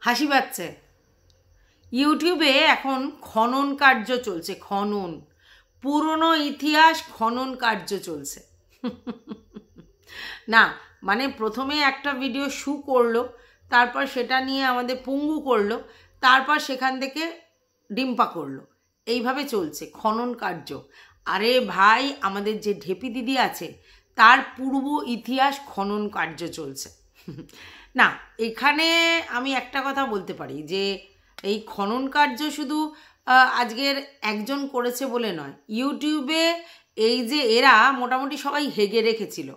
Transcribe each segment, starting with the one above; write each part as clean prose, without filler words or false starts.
হাসি পাচ্ছে। ইউটিউবে এখন খনন কার্য চলছে, খনন, পুরনো ইতিহাস খনন কার্য চলছে। না মানে প্রথমে একটা ভিডিও শু করলো, তারপর সেটা নিয়ে আমাদের পুঙ্গু করলো, তারপর সেখান থেকে ডিম্পা করলো, এইভাবে চলছে খনন কার্য। আরে ভাই, আমাদের যে ঢেপি দিদি আছে তার পূর্ব ইতিহাস খনন কার্য চলছে। না, এখানে আমি একটা কথা বলতে পারি যে এই খনন কার্য শুধু আজকের একজন করেছে বলে নয়, ইউটিউবে এই যে এরা মোটামুটি সবাই হেগে রেখেছিল।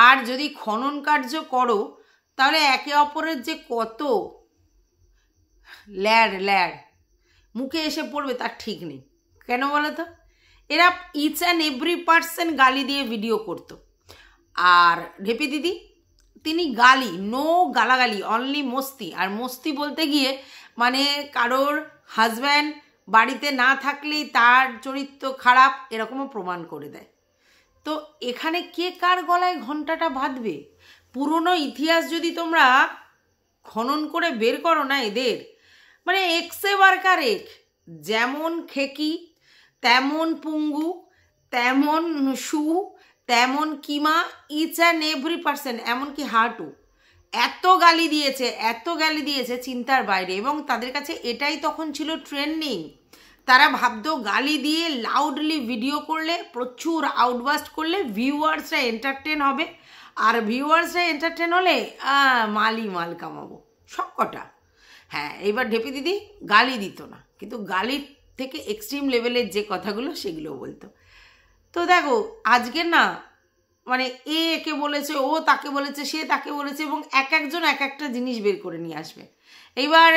আর যদি খনন কার্য করো তাহলে একে অপরের যে কত ল্যাড মুখে এসে পড়বে তার ঠিক নেই। কেন বলো তো? এরা ইচ অ্যান্ড এভরি পার্সন গালি দিয়ে ভিডিও করতো। আর ঢেপি দিদি তিনি গালি, নো গালাগালি, অনলি মস্তি। আর মস্তি বলতে গিয়ে মানে কারোর হাজব্যান্ড বাড়িতে না থাকলেই তার চরিত্র খারাপ এরকমও প্রমাণ করে দেয়। তো এখানে কে কার গলায় ঘন্টাটা বাঁধবে? পুরনো ইতিহাস যদি তোমরা খনন করে বের করো না এদের, মানে এক্সে বারকার এক, যেমন খেকি তেমন পুঙ্গু, তেমন শু, তেমন কিমা, ইচ অ্যান্ড এভরি পার্সন, এমনকি হার্টু এত গালি দিয়েছে চিন্তার বাইরে। এবং তাদের কাছে এটাই তখন ছিল ট্রেন্ডিং। তারা ভাবতো গালি দিয়ে লাউডলি ভিডিও করলে, প্রচুর আউটবাস্ট করলে ভিউয়ার্সরা এন্টারটেন হবে, আর ভিউয়ার্সরা এন্টারটেন হলে মাল কামাবো সব কটা। হ্যাঁ, এইবার ঢেপি দিদি গালি দিত না, কিন্তু গালির থেকে এক্সট্রিম লেভেলের যে কথাগুলো সেগুলো বলতো। তো দেখো আজকে না মানে একে বলেছে, ও তাকে বলেছে, সে তাকে বলেছে, এবং এক একজন এক একটা জিনিস বের করে নিয়ে আসবে। এইবার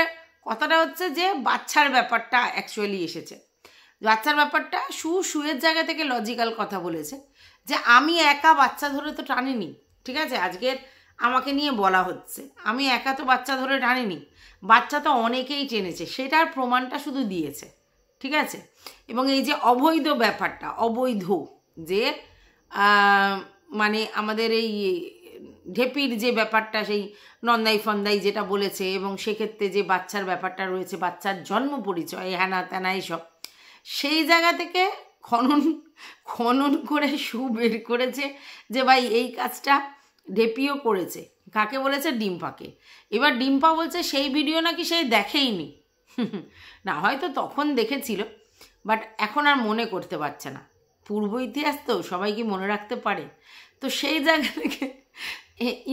কথাটা হচ্ছে যে বাচ্চার ব্যাপারটা অ্যাকচুয়ালি এসেছে। বাচ্চার ব্যাপারটা শুয়ের জায়গা থেকে লজিক্যাল কথা বলেছে যে আমি একা বাচ্চা ধরে তো টানিনি, ঠিক আছে? আজকের আমাকে নিয়ে বলা হচ্ছে আমি একা তো বাচ্চা ধরে টানিনি, বাচ্চা তো অনেকেই টেনেছে, সেটার প্রমাণটা শুধু দিয়েছে, ঠিক আছে? এবং এই যে অবৈধ ব্যাপারটা, অবৈধ যে মানে আমাদের এই ঢেপির যে ব্যাপারটা, সেই নন্দাই ফন্দাই যেটা বলেছে, এবং সেক্ষেত্রে যে বাচ্চার ব্যাপারটা রয়েছে, বাচ্চার জন্ম পরিচয় হ্যানা ত্যানা এইসব, সেই জায়গা থেকে খনন করে বের করেছে যে ভাই এই কাজটা ঢেপিও করেছে। কাকে বলেছে? ডিম্পাকে। এবার ডিম্পা বলছে সেই ভিডিও নাকি সেই দেখেইনি। না, হয়তো তখন দেখেছিল, বাট এখন আর মনে করতে পারছে না। পূর্ব ইতিহাস তো সবাই কি মনে রাখতে পারে? তো সেই জায়গা থেকে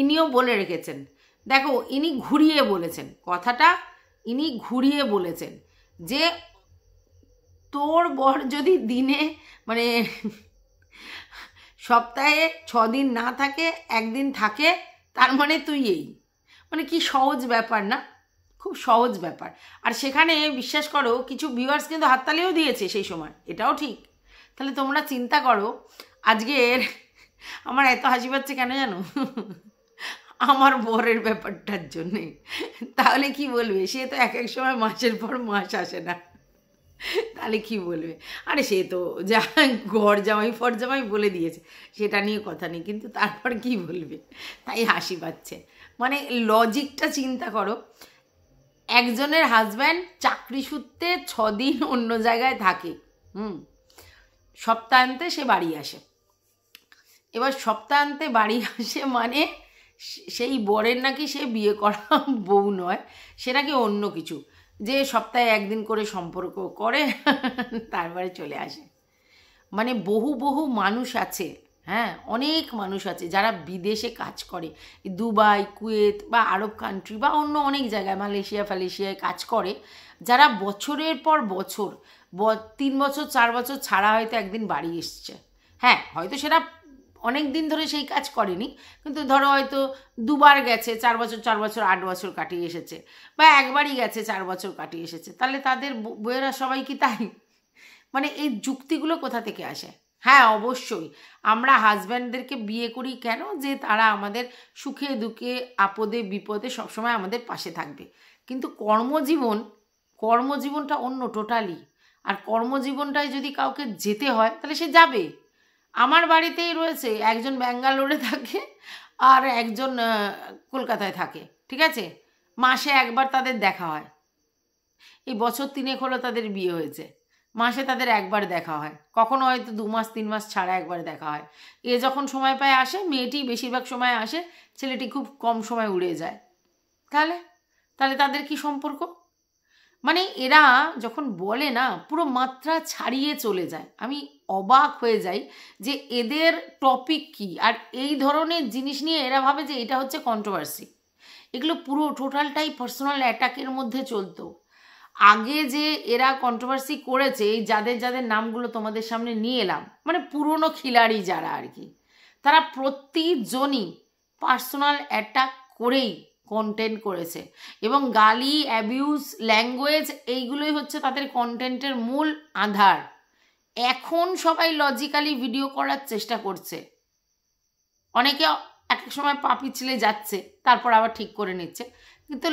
ইনিও বলে রেখেছেন। দেখো, ইনি ঘুরিয়ে বলেছেন কথাটা, ইনি ঘুরিয়ে বলেছেন যে তোর বর যদি দিনে মানে সপ্তাহে 6 দিন না থাকে, একদিন থাকে, তার মানে তুই এই, মানে কি সহজ ব্যাপার না? খুব সহজ ব্যাপার। আর সেখানে বিশ্বাস করো কিছু ভিউয়ার্স কিন্তু হাততালিও দিয়েছে সেই সময়, এটাও ঠিক। তাহলে তোমরা চিন্তা করো আজকের আমার এত হাসি পাচ্ছে কেন জানো? আমার বরের ব্যাপারটার জন্যে। তাহলে কি বলবে? সে তো এক এক সময় মাসের পর মাস আসে না, তাহলে কি বলবে? আরে সে তো যা ঘর জামাই ফর জামাই বলে দিয়েছে, সেটা নিয়ে কথা নেই, কিন্তু তারপর কি বলবে? তাই হাসি পাচ্ছে। মানে লজিকটা চিন্তা করো, একজনের হাজব্যান্ড চাকরি সূত্রে 6 দিন অন্য জায়গায় থাকে, সপ্তাহান্তে সে বাড়ি আসে। এবার সপ্তাহান্তে বাড়ি আসে মানে সেই বরের নাকি সে বিয়ে করা বউ নয়, সে নাকি অন্য কিছু, যে সপ্তাহে একদিন করে সম্পর্ক করে তারপরে চলে আসে। মানে বহু মানুষ আছে, হ্যাঁ অনেক মানুষ আছে যারা বিদেশে কাজ করে, দুবাই, কুয়েত বা আরব কান্ট্রি বা অন্য অনেক জায়গায়, মালয়েশিয়ায় কাজ করে, যারা বছরের পর বছর 3 বছর 4 বছর ছাড়া হয়তো একদিন বাড়ি এসছে। হ্যাঁ, হয়তো সেটা অনেক দিন ধরে সেই কাজ করেনি, কিন্তু ধরো হয়তো 2 বার গেছে, 4 বছর 8 বছর কাটিয়ে এসেছে, বা একবারই গেছে 4 বছর কাটিয়ে এসেছে, তাহলে তাদের বউয়েরা সবাই কি তাই? মানে এই যুক্তিগুলো কোথা থেকে আসে? হ্যাঁ অবশ্যই আমরা হাজব্যান্ডদেরকে বিয়ে করি কেন? যে তারা আমাদের সুখে দুঃখে আপদে বিপদে সবসময় আমাদের পাশে থাকবে। কিন্তু কর্মজীবনটা অন্য টোটালি। আর কর্মজীবনটায় যদি কাউকে যেতে হয় তাহলে সে যাবে। আমার বাড়িতেই রয়েছে একজন ব্যাঙ্গালোরে থাকে আর একজন কলকাতায় থাকে, ঠিক আছে? মাসে একবার তাদের দেখা হয়। এই বছর 3 হলো তাদের বিয়ে হয়েছে, মাসে তাদের একবার দেখা হয়, কখনো হয়তো 2 মাস 3 মাস ছাড়া একবার দেখা হয়। এ যখন সময় পায় আসে, মেয়েটি বেশিরভাগ সময় আসে, ছেলেটি খুব কম সময় উড়ে যায়। তাহলে তাহলে তাদের কি সম্পর্ক? মানে এরা যখন বলে না, পুরো মাত্রা ছাড়িয়ে চলে যায়। আমি অবাক হয়ে যাই যে এদের টপিক কি, আর এই ধরনের জিনিস নিয়ে এরা ভাবে যে এটা হচ্ছে কন্ট্রোভার্সি। এগুলো পুরো টোটালটাই পার্সোনাল অ্যাটাকের মধ্যে চলতো। আগে যে এরা কন্ট্রোভার্সি করেছে, এই যাদের যাদের নামগুলো তোমাদের সামনে নিয়ে এলাম, মানে পুরনো খিলাড়ি যারা আর কি, তারা প্রতিজনই পার্সোনাল অ্যাটাক করেই কন্টেন্ট করেছে, এবং গালি, অ্যাবিউজ, ল্যাঙ্গুয়েজ, এইগুলোই হচ্ছে তাদের কন্টেন্টের মূল আধার। এখন সবাই লজিক্যালি ভিডিও করার চেষ্টা করছে, অনেকে এক এক সময় পা পিছলে যাচ্ছে, তারপর আবার ঠিক করে নিচ্ছে, কিন্তু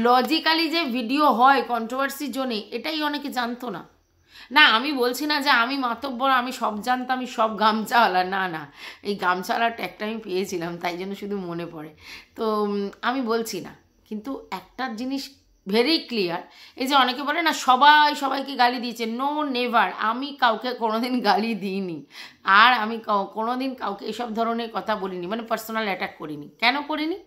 লজিক্যালি যে ভিডিও হয় কন্ট্রোভার্সি জোনে, এটাই অনেকে জানতো না। না, আমি বলছি না যে আমি মাতব্বর, আমি সব জানতাম, আমি সব গামছাওয়ালা, না না, এই গামছাওয়ালার ট্যাগটা আমি পেয়েছিলাম, তাই জন্য শুধু মনে পড়ে। তো আমি বলছি না, কিন্তু একটা জিনিস ভেরি ক্লিয়ার, এই যে অনেকে বলে না সবাই সবাইকে গালি দিয়েছে, নো নেভার, আমি কাউকে কোনোদিন গালি দিইনি, আর আমি কোনোদিন কাউকে এসব ধরনের কথা বলিনি, মানে পার্সোনাল অ্যাটাক করিনি। কেন করিনি?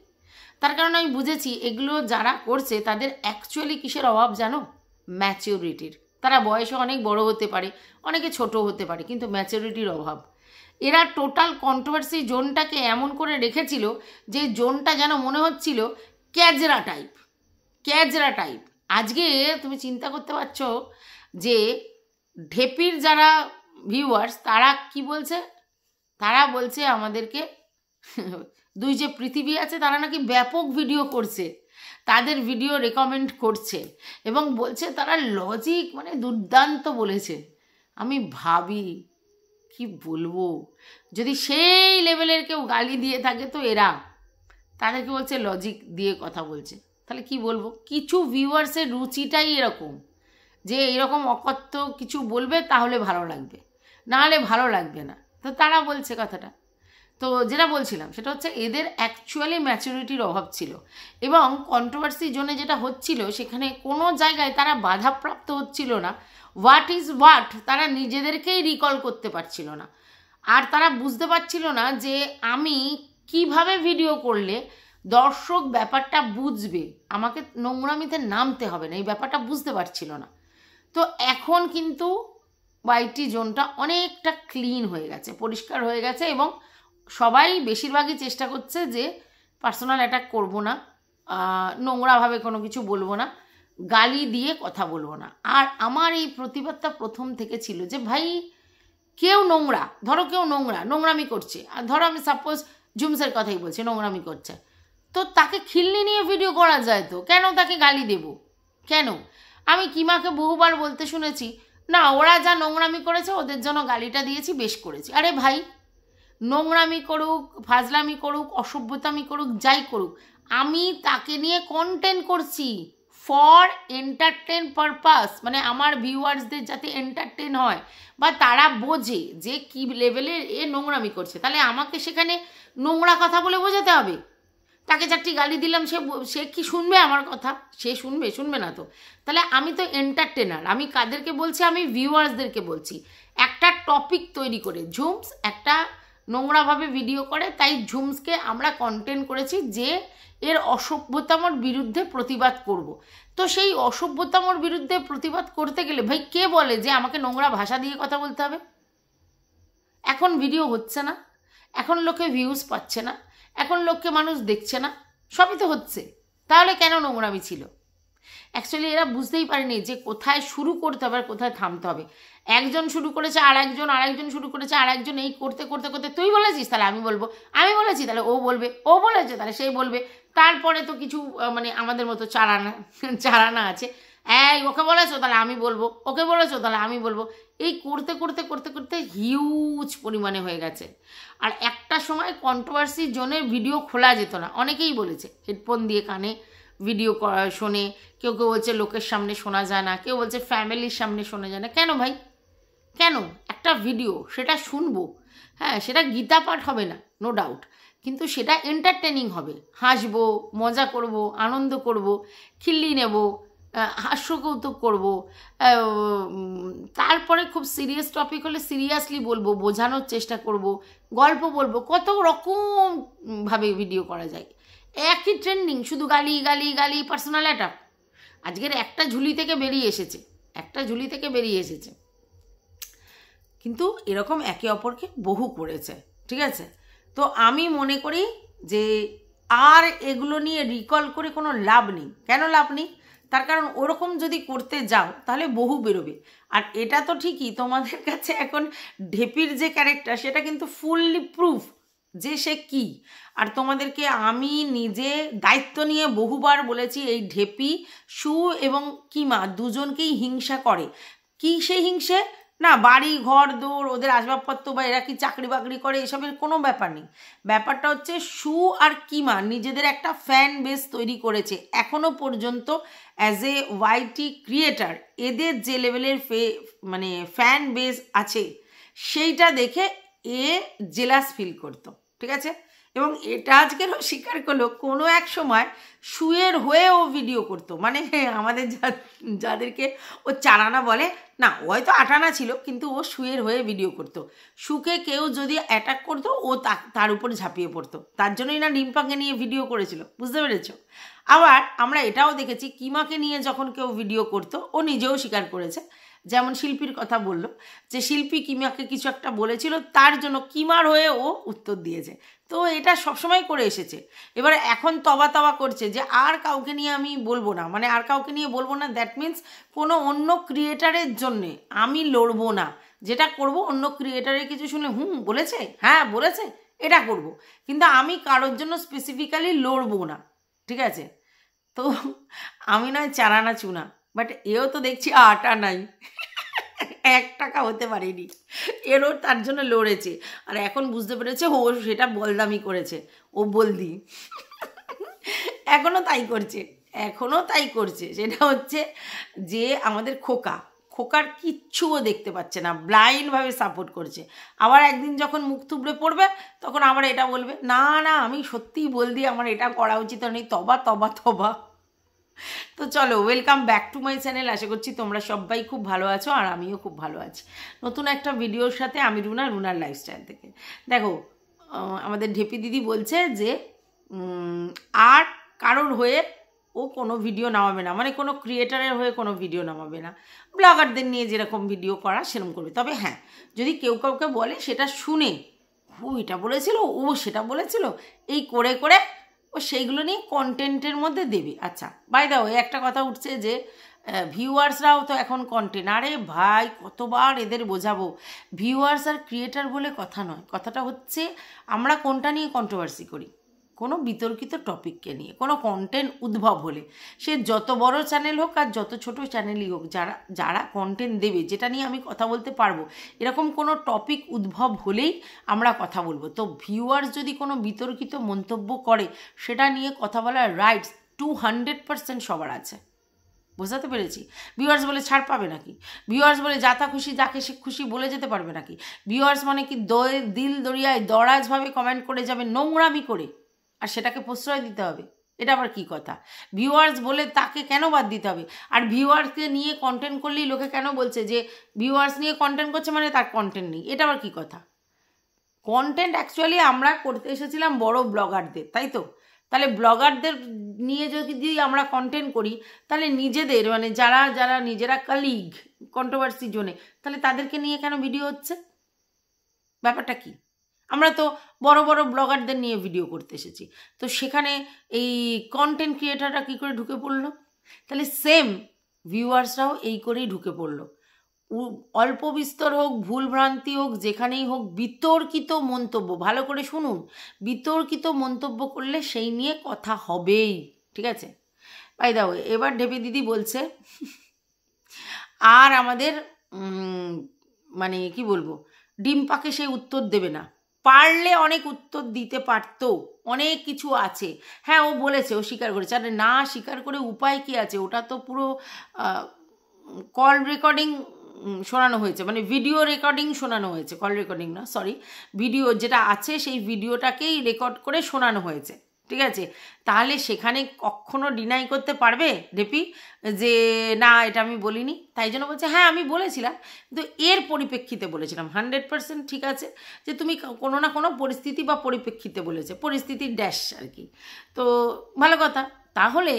তার কারণ আমি বুঝেছি এগুলো যারা করছে তাদের অ্যাকচুয়ালি কিসের অভাব জানো? ম্যাচিউরিটির। তারা বয়সে অনেক বড় হতে পারে, অনেকে ছোট হতে পারে, কিন্তু ম্যাচিউরিটির অভাব। এরা টোটাল কন্ট্রোভার্সি জোনটাকে এমন করে রেখেছিল যে জোনটা যেন মনে হচ্ছিল ক্যাজরা টাইপ, ক্যাজরা টাইপ। আজকে তুমি চিন্তা করতে পারছো যে ঢেপির যারা ভিউয়ার্স, তারা কি বলছে? তারা বলছে আমাদেরকে দুই যে পৃথিবী আছে, তারা নাকি ব্যাপক ভিডিও করছে, তাদের ভিডিও রেকমেন্ড করছে, এবং বলছে তারা লজিক মানে দুর্দান্ত বলেছে। আমি ভাবি কি বলবো, যদি সেই লেভেলের কেউ গালি দিয়ে থাকে তো এরা তাদেরকে বলছে লজিক দিয়ে কথা বলছে, তাহলে কি বলবো? কিছু ভিউয়ার্সের রুচিটাই এরকম যে এরকম অকথ্য কিছু বলবে তাহলে ভালো লাগবে, না হলে ভালো লাগবে না। তো তারা বলছে কথাটা। তো যেটা বলছিলাম সেটা হচ্ছে এদের অ্যাকচুয়ালি ম্যাচুরিটির অভাব ছিল, এবং কন্ট্রোভার্সি জোনে যেটা হচ্ছিল সেখানে কোনো জায়গায় তারা বাধাপ্রাপ্ত হচ্ছিল না। হোয়াট ইজ হোয়াট তারা নিজেদেরকেই রিকল করতে পারছিল না, আর তারা বুঝতে পারছিল না যে আমি কিভাবে ভিডিও করলে দর্শক ব্যাপারটা বুঝবে, আমাকে নোংরামিতে নামতে হবে না, এই ব্যাপারটা বুঝতে পারছিল না। তো এখন কিন্তু ওয়াইটি জোনটা অনেকটা ক্লিন হয়ে গেছে, পরিষ্কার হয়ে গেছে, এবং সবাই বেশিরভাগই চেষ্টা করছে যে পার্সোনাল অ্যাটাক করবো না, নোংরাভাবে কোনো কিছু বলবো না, গালি দিয়ে কথা বলবো না। আর আমার এই প্রতিবাদটা প্রথম থেকে ছিল যে ভাই, কেউ নোংরা, ধরো কেউ নোংরামি করছে, আর ধরো আমি সাপোজ ঝুমসের কথাই বলছি, নোংরামি করছে, তো তাকে খিল্লি নিয়ে ভিডিও করা যায় তো, কেন তাকে গালি দেব? কেন? আমি কিমাকে বহুবার বলতে শুনেছি, না ওরা যা নোংরামি করেছে ওদের জন্য গালিটা দিয়েছি, বেশ করেছি। আরে ভাই, নোংরামি করুক, ফাজলামি করুক, অসভ্যতামি করুক, যাই করুক, আমি তাকে নিয়ে কন্টেন্ট করছি ফর এন্টারটেন পারপাস, মানে আমার ভিউয়ার্সদের যাতে এন্টারটেন হয় বা তারা বোঝে যে কী লেভেলের এ নোংরামি করছে। তাহলে আমাকে সেখানে নোংরা কথা বলে বোঝাতে হবে? তাকে চারটি গালি দিলাম, সে কি শুনবে আমার কথা? সে শুনবে না তো। তাহলে আমি তো এন্টারটেনার, আমি কাদেরকে বলছি? আমি ভিউয়ার্সদেরকে বলছি। একটা টপিক তৈরি করে, ঝুমস একটা নোংরাভাবে ভিডিও করে, তাই ঝুমসকে আমরা কন্টেন্ট করেছি যে এর অসভ্যতামর বিরুদ্ধে প্রতিবাদ করব। তো সেই অসভ্যতামর বিরুদ্ধে প্রতিবাদ করতে গেলে ভাই কে বলে যে আমাকে নোংরা ভাষা দিয়ে কথা বলতে হবে? এখন ভিডিও হচ্ছে না, এখন লোকে ভিউজ পাচ্ছে না, এখন লোককে মানুষ দেখছে না, সবই তো হচ্ছে, তাহলে কেন নোংরামি ছিল? অ্যাকচুয়ালি এরা বুঝতেই পারেনি যে কোথায় শুরু করতে হবে আর কোথায় থামতে হবে। একজন শুরু করেছে, আরেকজন শুরু করেছে, আরেকজন, এই করতে করতে করতে তুই বলেছিস তাহলে আমি বলবো, আমি বলেছি তাহলে ও বলবে, ও বলেছে তাহলে সেই বলবে, তারপরে তো কিছু মানে আমাদের মতো চারানা আছে, এই ওকে বলেছো তাহলে আমি বলবো, ওকে বলেছো তাহলে আমি বলবো, এই করতে করতে করতে করতে হিউজ পরিমাণে হয়ে গেছে। আর একটা সময় কন্ট্রোভার্সি জোনের ভিডিও খোলা যেত না, অনেকেই বলেছে হেডফোন দিয়ে কানে ভিডিও শোনে, কেউ কেউ বলছে লোকের সামনে শোনা যায় না, কেউ বলছে ফ্যামিলির সামনে শোনা যায় না। কেন ভাই, কেন? একটা ভিডিও সেটা শুনবো, হ্যাঁ সেটা গীতা পাঠ হবে না, নো ডাউট, কিন্তু সেটা এন্টারটেনিং হবে, হাসবো, মজা করব, আনন্দ করব, খিল্লি নেব, হাস্যকৌতুক করব, তারপরে খুব সিরিয়াস টপিক হলে সিরিয়াসলি বলবো, বোঝানোর চেষ্টা করব, গল্প বলবো, কত রকমভাবে ভিডিও করা যায়। একই ট্রেন্ডিং, শুধু গালি গালি গালি, পার্সোনাল অ্যাটাক। আজকের একটা ঝুলি থেকে বেরিয়ে এসেছে, কিন্তু এরকম একে অপরকে বহু করেছে, ঠিক আছে? তো আমি মনে করি যে আর এগুলো নিয়ে রিকল করে কোনো লাভ নেই। কেন লাভ নেই? তার কারণ ওরকম যদি করতে যাও তাহলে বহু বেরোবে। আর এটা তো ঠিকই, তোমাদের কাছে এখন ঢেপির যে ক্যারেক্টার সেটা কিন্তু ফুললি প্রুফ যে সে কি। আর তোমাদেরকে আমি নিজে দায়িত্ব নিয়ে বহুবার বলেছি, এই ঢেপি সু এবং কিমা দুজনকেই হিংসা করে। কি সেই হিংসে? না বাড়ি ঘর দৌড়, ওদের আসবাবপত্র বা এরা কি চাকরি বাকরি করে, এসবের কোনো ব্যাপার নেই। ব্যাপারটা হচ্ছে সু আর কিমা নিজেদের একটা ফ্যান বেস তৈরি করেছে এখনো পর্যন্ত। অ্যাজ এ ওয়াইটি ক্রিয়েটার এদের যে লেভেলের মানে ফ্যান বেস আছে সেইটা দেখে এ জেলাস ফিল করতো, ঠিক আছে? এবং এটা আজকেরও স্বীকার করলো, কোনো এক সময় শুয়ের হয়ে ও ভিডিও করতো। মানে আমাদের যাদেরকে ও চারানা বলে না, ও হয়তো 8 আনা ছিল, কিন্তু ও শুয়ের হয়ে ভিডিও করতো। শুকে কেউ যদি অ্যাটাক করতো ও তার উপর ঝাঁপিয়ে পড়তো। তার জন্যই না ডিম্পাকে নিয়ে ভিডিও করেছিল, বুঝতে পেরেছো? আবার আমরা এটাও দেখেছি, কিমাকে নিয়ে যখন কেউ ভিডিও করতো ও নিজেও স্বীকার করেছে। যেমন শিল্পীর কথা বললো, যে শিল্পী কিমাকে কিছু একটা বলেছিল, তার জন্য কিমার হয়ে ও উত্তর দিয়েছে। তো এটা সবসময় করে এসেছে। এবার এখন তবা করছে যে আর কাউকে নিয়ে আমি বলবো না, মানে আর কাউকে নিয়ে বলবো না, দ্যাট মিন্স কোনো অন্য ক্রিয়েটারের জন্যে আমি লড়বো না। যেটা করব, অন্য ক্রিয়েটারের কিছু শুনে বলেছে, হ্যাঁ বলেছে, এটা করব, কিন্তু আমি কারোর জন্য স্পেসিফিক্যালি লড়বো না, ঠিক আছে? তো আমি নয় চারানা চুনা, বাট এও তো দেখছি আটা নাই, 1 টাকা হতে পারেনি, এরও তার জন্য লড়েছে। আর এখন বুঝতে পেরেছে ও সেটা বলদামি করেছে, ও বলদি এখনও তাই করছে। সেটা হচ্ছে যে আমাদের খোকার কিচ্ছুও দেখতে পাচ্ছে না, ব্লাইন্ডভাবে সাপোর্ট করছে। আবার একদিন যখন মুখ থুবড়ে পড়বে তখন আবার এটা বলবে, না আমি সত্যিই বলদি, আমার এটা করা উচিত নেই, তবা। তো চলো, welcome back to my channel. আশা করছি তোমরা সবাই খুব ভালো আছো, আর আমিও খুব ভালো আছি। নতুন একটা ভিডিওর সাথে আমি রুনার লাইফস্টাইল থেকে। দেখো, আমাদের ঢেপি দিদি বলছে যে আর কারোর হয়ে ও কোনো ভিডিও নামাবে না, মানে কোনো ক্রিয়েটারের হয়ে কোনো ভিডিও নামাবে না। ব্লগারদের নিয়ে যেরকম ভিডিও করা সেরকম করবে। তবে হ্যাঁ, যদি কেউ কাউকে বলে সেটা শুনে, ও এটা বলেছিল, ও সেটা বলেছিল, এই করে ও সেইগুলো নিয়ে কন্টেন্টের মধ্যে দেবে। আচ্ছা, বাই দা ওয়ে একটা কথা উঠছে যে ভিউয়ার্সরাও তো এখন কন্টেন্ট। আরে ভাই, কতবার এদের বোঝাবো, ভিউয়ার্স আর ক্রিয়েটার বলে কথা নয়। কথাটা হচ্ছে আমরা কোনটা নিয়ে কন্ট্রোভার্সি করি, কোনো বিতর্কিত টপিককে নিয়ে, কোনো কন্টেন্ট উদ্ভব হলে, সে যত বড় চ্যানেল হোক আর যত ছোট চ্যানেলই হোক, যারা কন্টেন্ট দেবে, যেটা নিয়ে আমি কথা বলতে পারবো, এরকম কোনো টপিক উদ্ভব হলেই আমরা কথা বলবো। তো ভিউয়ার্স যদি কোনো বিতর্কিত মন্তব্য করে, সেটা নিয়ে কথা বলার রাইটস 200% সবার আছে। বোঝাতে পেরেছি? ভিউয়ার্স বলে ছাড় পাবে নাকি? ভিউয়ার্স বলে যাতা খুশি যাকে সে খুশি বলে যেতে পারবে নাকি? ভিউয়ার্স মানে কি দিল দরিয়ায় দরাজভাবে কমেন্ট করে যাবে নোংরামি করে, আর সেটাকে প্রশ্রয় দিতে হবে? এটা আবার কি কথা? ভিউয়ার্স বলে তাকে কেন বাদ দিতে হবে? আর ভিউয়ার্সকে নিয়ে কন্টেন্ট করলেই লোকে কেন বলছে যে ভিউয়ার্স নিয়ে কন্টেন্ট করছে মানে তার কন্টেন্ট নেই? এটা আবার কি কথা? কন্টেন্ট অ্যাকচুয়ালি আমরা করতে এসেছিলাম বড় ব্লগারদের, তাই তো? তাহলে ব্লগারদের নিয়ে যদি আমরা কন্টেন্ট করি, তাহলে নিজেদের মানে যারা নিজেরা কালিগ কন্ট্রোভার্সি জোনে, তাহলে তাদেরকে নিয়ে কেন ভিডিও হচ্ছে? ব্যাপারটা কি? আমরা তো বড় বড় ব্লগারদের নিয়ে ভিডিও করতে এসেছি, তো সেখানে এই কন্টেন্ট ক্রিয়েটাররা কী করে ঢুকে পড়লো? তাহলে সেম ভিউয়ার্সরাও এই করেই ঢুকে পড়লো। অল্প বিস্তর হোক, ভুলভ্রান্তি হোক, যেখানেই হোক, বিতর্কিত মন্তব্য, ভালো করে শুনুন, বিতর্কিত মন্তব্য করলে সেই নিয়ে কথা হবেই, ঠিক আছে? বাই দা ওয়ে, এবার ঢেপি দিদি বলছে আর আমাদের মানে কি বলবো, ডিম্পাকে সেই উত্তর দেবে না। পারলে অনেক উত্তর দিতে পারতো, অনেক কিছু আছে। হ্যাঁ, ও বলেছে, ও স্বীকার করেছে। আরে না, স্বীকার করে উপায় কি আছে? ওটা তো পুরো কল রেকর্ডিং শোনানো হয়েছে, মানে ভিডিও রেকর্ডিং শোনানো হয়েছে, কল রেকর্ডিং না, সরি, ভিডিও যেটা আছে সেই ভিডিওটাকেই রেকর্ড করে শোনানো হয়েছে, ঠিক আছে? তাহলে সেখানে কখনো ডিনাই করতে পারবে ঢেপি যে না এটা আমি বলিনি? তাই জন্য বলছে হ্যাঁ আমি বলেছিলাম, কিন্তু এর পরিপ্রেক্ষিতে বলেছিলাম। 100% ঠিক আছে যে তুমি কোনো না কোনো পরিস্থিতি বা পরিপ্রেক্ষিতে বলেছে, পরিস্থিতির ড্যাশ আর কি। তো ভালো কথা। তাহলে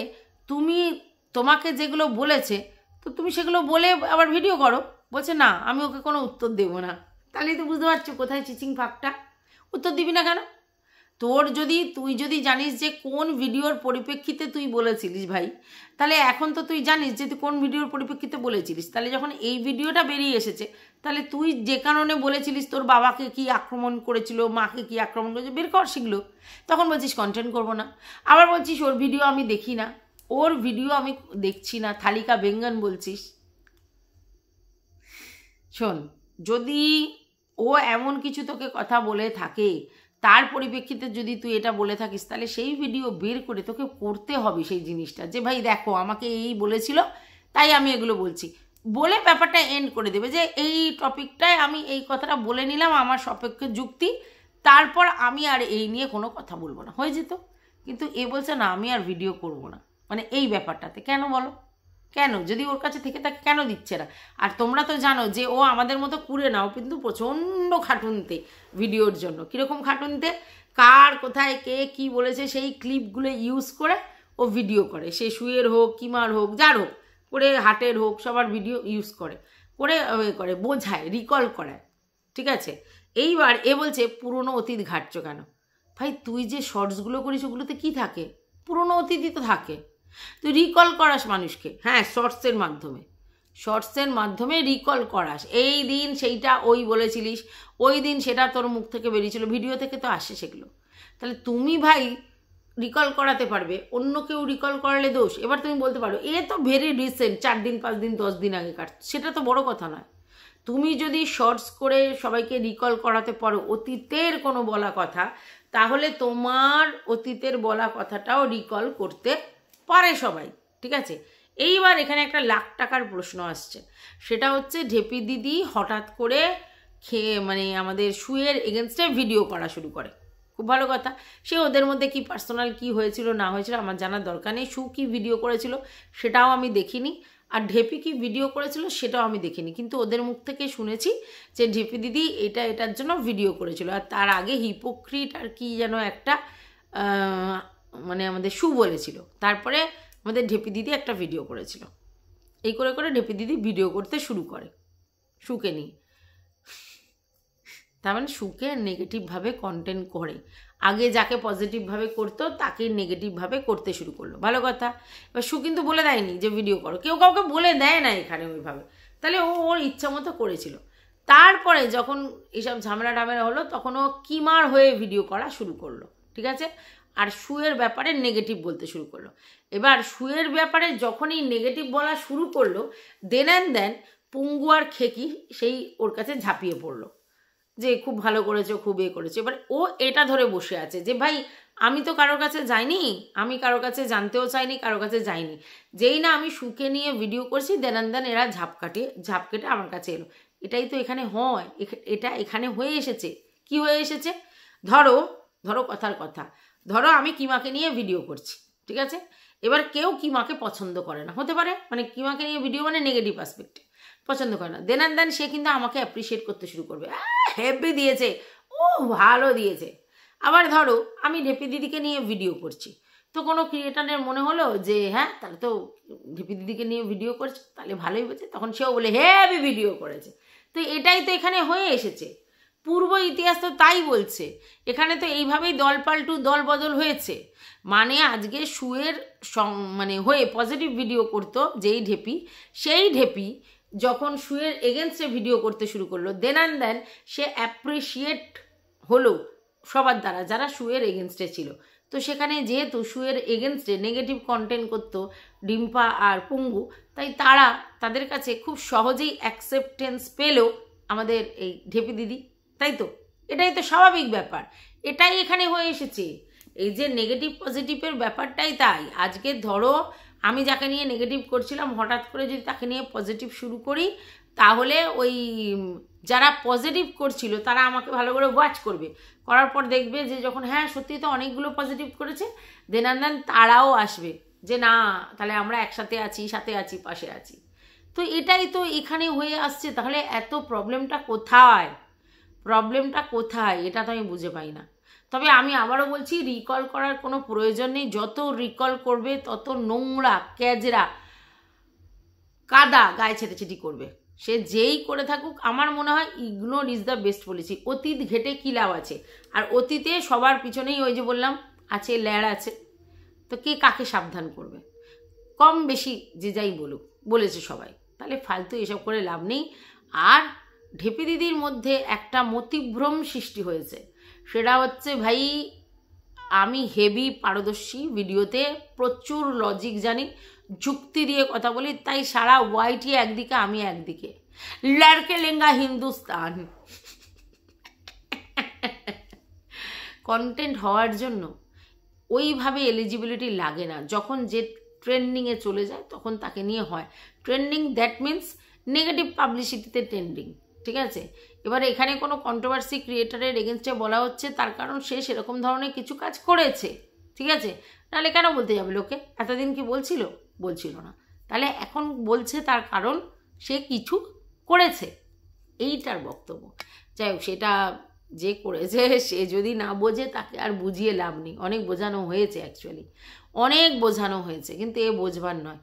তোমাকে যেগুলো বলেছে তো তুমি সেগুলো বলে আবার ভিডিও করো। বলছে না আমি ওকে কোনো উত্তর দেবো না। তাহলেই তো বুঝতে পারছো কোথায় চিচিং ফাঁকটা। উত্তর দিবি না কেন? তুই যদি জানিস যে কোন ভিডিওর পরিপ্রেক্ষিতে তুই বলেছিলিস ভাই, তাহলে এখন তো তুই জানিস যে তুই কোন ভিডিওর পরিপ্রেক্ষিতে বলেছিলিস। তাহলে যখন এই ভিডিওটা বেরিয়ে এসেছে, তাহলে তুই যে কারণে বলেছিলিস তোর বাবাকে কি আক্রমণ করেছিল, মাকে কি আক্রমণ করেছিল, বের কর সেগুলো। তখন বলছিস কন্টেন্ট করবো না, আবার বলছিস ওর ভিডিও আমি দেখি না, ওর ভিডিও আমি দেখছি না, থালিকা বেঙ্গন বলছিস। শোন, যদি ও এমন কিছু তোকে কথা বলে থাকে, তার পরিপ্রেক্ষিতে যদি তুই এটা বলে থাকিস, তাহলে সেই ভিডিও বের করে তোকে করতে হবে সেই জিনিসটা, যে ভাই দেখো আমাকে এই বলেছিল তাই আমি এগুলো বলছি, বলে ব্যাপারটা এন্ড করে দেবে যে এই টপিকটায় আমি এই কথাটা বলে নিলাম, আমার সপক্ষে যুক্তি, তারপর আমি আর এই নিয়ে কোনো কথা বলবো না, হয়ে যেত। কিন্তু এ বলছে না আমি আর ভিডিও করব না, মানে এই ব্যাপারটাতে কেন বলো? কেন? যদি ওর কাছে থেকে তাকে কেন দিচ্ছে না? আর তোমরা তো জানো যে ও আমাদের মতো কুড়ে নাও, কিন্তু প্রচণ্ড খাটুনতে ভিডিওর জন্য। কীরকম খাটুনতে? কার কোথায় কে কি বলেছে সেই ক্লিপগুলো ইউজ করে ও ভিডিও করে, সে শুয়ের হোক কিমার হোক যার হোক করে, হাটের হোক, সবার ভিডিও ইউজ করে করে বোঝায়, রিকল করায়, ঠিক আছে? এইবার এ বলছে পুরনো অতীত ঘাটছো কেন? ভাই তুই যে শর্টসগুলো করিস ওগুলোতে কি থাকে? পুরনো অতীতই তো থাকে। তুই রিকল করাস মানুষকে, হ্যাঁ শর্টসের মাধ্যমে রিকল করাস, এই দিন সেইটা ওই বলেছিলিস, ওই দিন সেটা তোর মুখ থেকে বেরিয়েছিল, ভিডিও থেকে তো আসে সেগুলো। তাহলে তুমি ভাই রিকল করাতে পারবে, অন্য কেউ রিকল করালে দোষ। এবার তুমি বলতে পারো এ তো ভেরি রিসেন্ট, 4 দিন 5 দিন 10 দিন আগে কাট, সেটা তো বড় কথা নয়। তুমি যদি শর্টস করে সবাইকে রিকল করাতে পারো অতীতের কোনো বলা কথা, তাহলে তোমার অতীতের বলা কথাটাও রিকল করতে পারে সবাই, ঠিক আছে? এইবার এখানে একটা লাখ টাকার প্রশ্ন আসছে, সেটা হচ্ছে ঢেপি দিদি হঠাৎ করে মানে আমাদের শুয়ের এগেনস্টে ভিডিও করা শুরু করে। খুব ভালো কথা। সে ওদের মধ্যে কি পার্সোনাল কি হয়েছিল না হয়েছিল আমার জানার দরকার নেই। শু কি ভিডিও করেছিল সেটাও আমি দেখিনি, আর ঢেপি কি ভিডিও করেছিল সেটাও আমি দেখিনি, কিন্তু ওদের মুখ থেকে শুনেছি যে ঢেপি দিদি এটার জন্য ভিডিও করেছিল। আর তার আগে হিপোক্রিট আর কি যেন একটা মানে আমাদের শু বলেছিল, তারপরে আমাদের ঢেপি দিদি একটা ভিডিও করেছিল। এই করে করে ঢেপি দিদি ভিডিও করতে শুরু করে শুকে নিয়ে। তার মানে শুকে নেগেটিভভাবে কন্টেন্ট করে, আগে যাকে পজিটিভভাবে করতো তাকে নেগেটিভভাবে করতে শুরু করলো। ভালো কথা। এবার শু কিন্তু বলে দেয়নি যে ভিডিও করো, কেউ কাউকে বলে দেয় না এখানে ওইভাবে, তাহলে ও ওর ইচ্ছা মতো করেছিল। তারপরে যখন এইসব ঝামেলা টামেলা হলো তখন ও কিমার হয়ে ভিডিও করা শুরু করলো, ঠিক আছে? আর শুয়ের ব্যাপারে নেগেটিভ বলতে শুরু করলো। এবার শুয়ের ব্যাপারে যখনই নেগেটিভ বলা শুরু করলো, দেন পুঙ্গু আর খেকি সেই ওর কাছে ঝাঁপিয়ে পড়লো যে খুব ভালো করেছো, খুব করেছো। এবার ও এটা ধরে বসে আছে যে ভাই আমি তো কারোর কাছে যাইনি, আমি কারোর কাছে জানতেও চাইনি, কারোর কাছে যাইনি। যেই না আমি শুকে নিয়ে ভিডিও করছি দেন এরা ঝাপ কেটে আমার কাছে এলো। এটাই তো এখানে হয়, এটা এখানে হয়ে এসেছে। কি হয়ে এসেছে? ধরো কথার কথা, ধরো আমি কিমাকে নিয়ে ভিডিও করছি, ঠিক আছে? এবার কেউ কিমাকে পছন্দ করে না, হতে পারে, মানে কিমাকে নিয়ে ভিডিও মানে নেগেটিভ অ্যাসপেক্টে পছন্দ করে না, দেন সে কিন্তু আমাকে অ্যাপ্রিসিয়েট করতে শুরু করবে, হেভি দিয়েছে, ও ভালো দিয়েছে। আবার ধরো আমি ঢেপি দিদিকে নিয়ে ভিডিও করছি, তো কোনো ক্রিয়েটারের মনে হলো যে হ্যাঁ তাহলে তো ঢেপি দিদিকে নিয়ে ভিডিও করছে তাহলে ভালোই হয়েছে, তখন সেও বলে হেভি ভিডিও করেছে। তো এটাই তো এখানে হয়ে এসেছে, পূর্ব ইতিহাস তো তাই বলছে। এখানে তো এইভাবেই দল বদল হয়েছে। মানে আজকে শুয়ের মানে হয়ে পজিটিভ ভিডিও করতো যেই ঢেপি, সেই ঢেপি যখন শুয়ের এগেনস্টে ভিডিও করতে শুরু করলো, দেন সে অ্যাপ্রিসিয়েট হলো সবার দ্বারা যারা শুয়ের এগেনস্টে ছিল। তো সেখানে যেহেতু শুয়ের এগেনস্টে নেগেটিভ কন্টেন্ট করতো ডিম্পা আর পুঙ্গু, তাই তাদের কাছে খুব সহজেই অ্যাকসেপ্টেন্স পেলো আমাদের এই ঢেপি দিদি, তাই তো? এটাই তো স্বাভাবিক ব্যাপার, এটাই এখানে হয়ে এসেছে। এই যে নেগেটিভ পজিটিভের ব্যাপারটাই তাই। আজকে ধরো আমি যাকে নিয়ে নেগেটিভ করছিলাম হঠাৎ করে যদি তাকে নিয়ে পজিটিভ শুরু করি, তাহলে ওই যারা পজিটিভ করছিল তারা আমাকে ভালো করে ওয়াচ করবে, করার পর দেখবে যে যখন হ্যাঁ সত্যি তো অনেকগুলো পজিটিভ করেছে, দেন তারাও আসবে যে না তাহলে আমরা একসাথে আছি, সাথে আছি, পাশে আছি। তো এটাই তো এখানে হয়ে আসছে। তাহলে এত প্রবলেমটা কোথায়, প্রবলেমটা কোথায় এটা তো আমি বুঝে পাই না। তবে আমি আবারও বলছি, রিকল করার কোনো প্রয়োজন নেই। যত রিকল করবে তত নোংরা ক্যাজরা কাদা গায়ে ছেটেছেটি করবে, সে যেই করে থাকুক। আমার মনে হয় ignore is the best policy. অতীত ঘেটে কী লাভ আছে? আর অতীতে সবার পিছনেই ওই যে বললাম আছে, ল্যাড় আছে, তো কে কাকে সাবধান করবে? কম বেশি যে যাই বলুক, বলেছে সবাই, তাহলে ফালতু এসব করে লাভ নেই। আর ঢেপি দিদির মধ্যে একটা মতিভ্রম সৃষ্টি হয়েছে, সেটা হচ্ছে ভাই আমি হেভি পারদর্শী, ভিডিওতে প্রচুর লজিক জানি, যুক্তি দিয়ে কথা বলি, তাই সারা ওয়াইটি একদিকে আমি একদিকে, লড়কে লেঙ্গা হিন্দুস্তান। কন্টেন্ট হওয়ার জন্য ওইভাবে এলিজিবিলিটি লাগে না। যখন যে ট্রেন্ডিংয়ে চলে যায় তখন তাকে নিয়ে হয় ট্রেন্ডিং, দ্যাট মিন্স নেগেটিভ পাবলিসিটিতে ট্রেন্ডিং, ঠিক আছে? এবারে এখানে কোনো কন্ট্রোভার্সি ক্রিয়েটারের এগেনস্টে বলা হচ্ছে, তার কারণ সে সেরকম ধরনের কিছু কাজ করেছে, ঠিক আছে? নাহলে কেন বলতে যাবে লোকে? এতদিন কি বলছিল? বলছিল না। তাহলে এখন বলছে তার কারণ সে কিছু করেছে, এইটার বক্তব্য। যাই হোক, সেটা যে করেছে সে যদি না বোঝে তাকে আর বুঝিয়ে লাভ নেই। অনেক বোঝানো হয়েছে, অ্যাকচুয়ালি অনেক বোঝানো হয়েছে, কিন্তু এ বোঝবার নয়।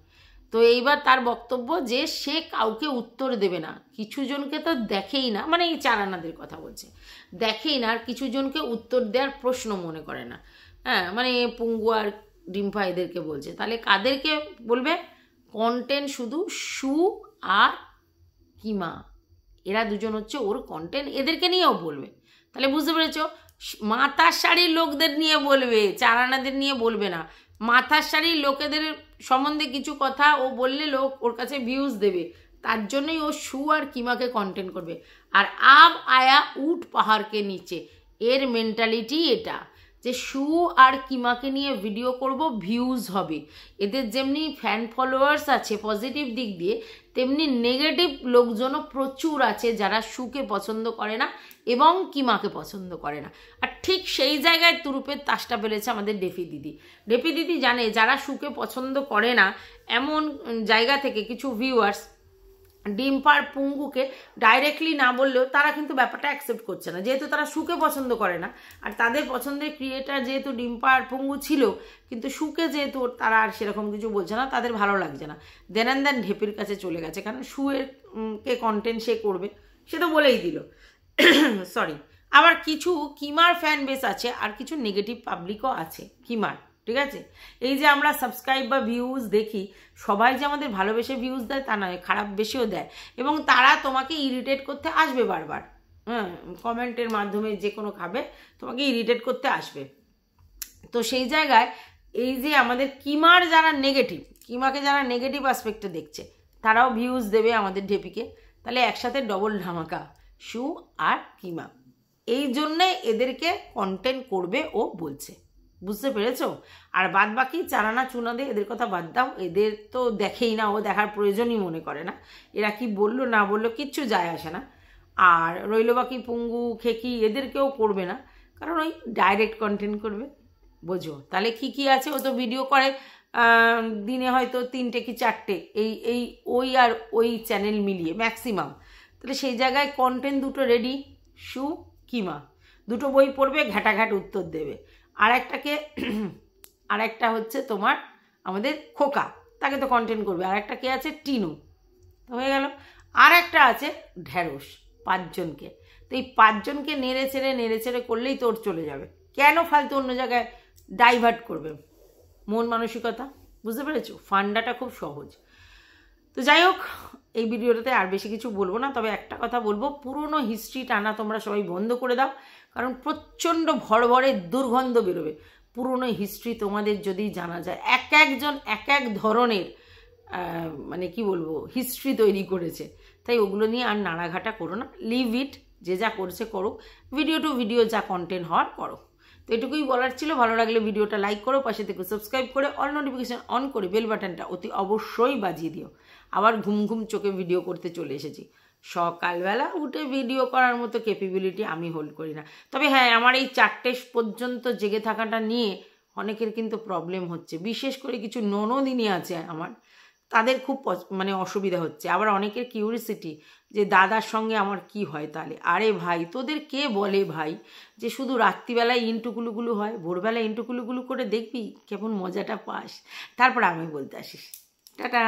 তো এইবার তার বক্তব্য যে সে কাউকে উত্তর দেবে না, কিছু জনকে তো দেখেই না, মানে এই চারানাদের কথা বলছে, দেখেই না, আর কিছু জনকে উত্তর দেওয়ার প্রশ্ন মনে করে না। হ্যাঁ, মানে পুঙ্গু আর ডিম্পা এদেরকে বলছে, তাহলে কাদেরকে বলবে? কন্টেন্ট শুধু শু আর কিমা, এরা দুজন হচ্ছে ওর কন্টেন্ট, এদেরকে নিয়েও বলবে। তাহলে বুঝতে পেরেছো? মাথার শাড়ির লোকদের নিয়ে বলবে, চারানাদের নিয়ে বলবে না। মাথার শাড়ির লোকেদের সম্বন্ধে কিছু কথা ও বললে লোক ওর কাছে ভিউজ দেবে, তার জন্যই ও শু আর কিমাকে কন্টেন্ট করবে। আর আব আয়া উঠ পাহাড়কে নিচে, এর মেন্টালিটি এটা যে শু আর কিমাকে নিয়ে ভিডিও করব, ভিউজ হবে। এদের যেমনি ফ্যান ফলোয়ার্স আছে পজিটিভ দিক দিয়ে, তেমনি নেগেটিভ লোকজনও প্রচুর আছে যারা শুকে পছন্দ করে না এবং কিমাকে পছন্দ করে না। আর ঠিক সেই জায়গায় তুরুপের তাসটা ফেলেছে আমাদের ডেপি দিদি। ডেপি দিদি জানে যারা শুকে পছন্দ করে না, এমন জায়গা থেকে কিছু ভিউয়ার্স ডিম্পার পুঙ্গুকে ডাইরেক্টলি না বললেও তারা কিন্তু ব্যাপারটা অ্যাকসেপ্ট করছে না, যেহেতু তারা শুকে পছন্দ করে না। আর তাদের পছন্দের ক্রিয়েটার যেহেতু ডিম্পার পুঙ্গু ছিল, কিন্তু শুকে যেহেতু তারা আর সেরকম কিছু বলছে না, তাদের ভালো লাগছে না। দেন ঢেপির কাছে চলে গেছে, কারণ শুয়ের কে কন্টেন্ট সে করবে, সে তো বলেই দিল। সরি, আবার কিছু কিমার ফ্যান বেস আছে, আর কিছু নেগেটিভ পাবলিকও আছে কিমার, ঠিক আছে? এই যে আমরা সাবস্ক্রাইব বা ভিউজ দেখি, সবাই যে আমাদের ভালোবেসে ভিউজ দেয় তা নয়, খারাপ বেশিও দেয়, এবং তারা তোমাকে ইরিটেট করতে আসবে বারবার। হ্যাঁ, কমেন্টের মাধ্যমে যে কোনো খাবে তোমাকে ইরিটেট করতে আসবে। তো সেই জায়গায় এই যে আমাদের কিমার যারা নেগেটিভ, কিমাকে যারা নেগেটিভ অ্যাসপেক্টে দেখছে, তারাও ভিউজ দেবে আমাদের ঢেপিকে। তাহলে একসাথে ডবল ধামাকা শু আর কিমা, এই জন্যে এদেরকে কন্টেন্ট করবে ও বলছে, বুঝতে পেরেছো? আর বাদ বাকি চারানা চুনাদে এদের কথা বাদ দাও, এদের তো দেখেই না, ও দেখার প্রয়োজনই মনে করে না। এরা কি বললো না বললো কিচ্ছু যায় আসে না। আর রইল বাকি পুঙ্গু খেকি, এদেরকেও করবে না, কারণ ওই ডাইরেক্ট কন্টেন্ট করবে, বোঝো? তাহলে কি আছে, ও তো ভিডিও করে দিনে হয়তো 3টে কি 4টে, এই ওই আর ওই চ্যানেল মিলিয়ে ম্যাক্সিমাম। তাহলে সেই জায়গায় কন্টেন্ট দুটো রেডি, শু কিমা দুটো বই পড়বে, ঘাটাঘাট উত্তর দেবে। আর একটা হচ্ছে তোমার আমাদের খোকা, তাকে তো কন্টেন্ট করবে। আর একটা কে আছে? টিনু, হয়ে গেল। আর একটা আছে ঢ্যাঁড়স, 5 জনকে। তো এই 5 জনকে নেড়ে ছেড়ে করলেই তোর চলে যাবে, কেন ফালতু অন্য জায়গায় ডাইভার্ট করবে? মন মানসিকতা, বুঝতে পেরেছো? ফান্ডাটা খুব সহজ। তো যাই হোক, এই ভিডিওটাতে আর বেশি কিছু বলবো না, তবে একটা কথা বলবো, পুরনো হিস্ট্রি টানা তোমরা সবাই বন্ধ করে দাও, কারণ প্রচণ্ড ভরভরে দুর্গন্ধ বেরোবে। পুরনো হিস্ট্রি তোমাদের যদি জানা যায়, একজন এক ধরনের মানে কি বলবো হিস্ট্রি তৈরি করেছে, তাই ওগুলো নিয়ে আর নাড়াঘাটা করো না, লিভ ইট, যে যা করছে করো, ভিডিও টু ভিডিও যা কন্টেন্ট হওয়ার করো। তো এটুকুই বলার ছিল। ভালো লাগলে ভিডিওটা লাইক করো, পাশে থেকে সাবস্ক্রাইব করে অল নোটিফিকেশান অন করে বেল বাটনটা অতি অবশ্যই বাজিয়ে দিও। আবার ঘুম চোখে ভিডিও করতে চলে এসেছি। সকালবেলা উঠে ভিডিও করার মতো ক্যাপাবিলিটি আমি হোল্ড করি না। তবে হ্যাঁ, আমার এই 4টে পর্যন্ত জেগে থাকাটা নিয়ে অনেকের কিন্তু প্রবলেম হচ্ছে, বিশেষ করে কিছু ননদিনী আছে আমার, তাদের খুব মানে অসুবিধা হচ্ছে। আবার অনেকের কিউরিসিটি যে দাদার সঙ্গে আমার কি হয় তাহলে। আরে ভাই, তোদের কে বলে ভাই যে শুধু রাত্রিবেলায় ইন্টুকুলুগুলো হয়, ভোরবেলায় ইন্টুকুলুগুলো করে দেখবি কেমন মজাটা পাস, তারপর আমি বলতে আসিস। টাটা।